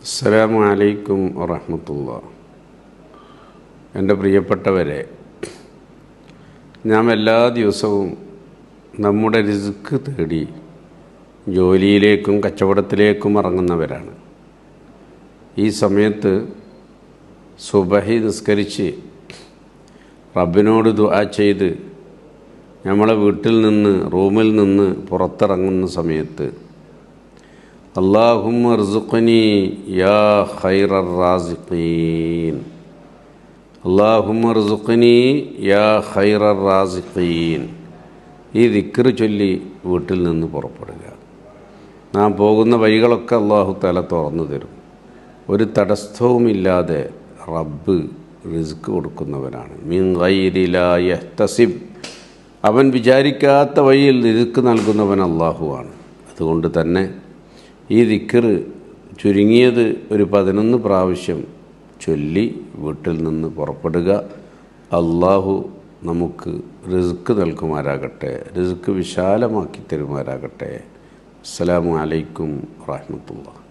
അസ്സലാമു അലൈക്കും വറഹ്മത്തുള്ളാഹി. എൻ്റെ പ്രിയപ്പെട്ടവരെ, നാം എല്ലാ ദിവസവും നമ്മുടെ റിസ്ക് തേടി ജോലിയിലേക്കും കച്ചവടത്തിലേക്കും ഇറങ്ങുന്നവരാണ്. ഈ സമയത്ത് സുബഹി നിസ്കരിച്ച് റബ്ബിനോട് ദുആ ചെയ്ത് നമ്മളെ വീട്ടിൽ നിന്ന് റൂമിൽ നിന്ന് പുറത്തിറങ്ങുന്ന സമയത്ത് അല്ലാഹുമ്മ ർസുഖ്നി യാ ഖൈറർ റാസിഖീൻ, അല്ലാഹുമ്മ ർസുഖ്നി യാ ഖൈറർ റാസിഖീൻ, ഈ ദിക്ർ ചൊല്ലി വീട്ടിൽ നിന്ന് പുറപ്പെടുക. നാം പോകുന്ന വഴികളൊക്കെ അല്ലാഹു തആല തുറന്നു തരും. ഒരു തടസ്സവുമില്ലാതെ റബ്ബ് റിസ്ക് കൊടുക്കുന്നവനാണ്. മിൻ ഗൈരി ലാ യഹ്തസിബ്, അവൻ വിചാരിക്കാത്ത വഴിയിൽ റിസ്ക് നൽകുന്നവൻ അല്ലാഹുവാണ്. അതുകൊണ്ട് തന്നെ ഈ ദിക്ർ ചുരുങ്ങിയത് ഒരു 11 പ്രാവശ്യം ചൊല്ലി വീട്ടിൽ നിന്ന് പുറപ്പെടുക. അല്ലാഹു നമുക്ക് റിസ്ക് നൽകുമാറാകട്ടെ, റിസ്ക് വിശാലമാക്കി തരുമാറാകട്ടെ. അസ്സലാമു അലൈക്കും വറഹ്മത്തുള്ളാഹി.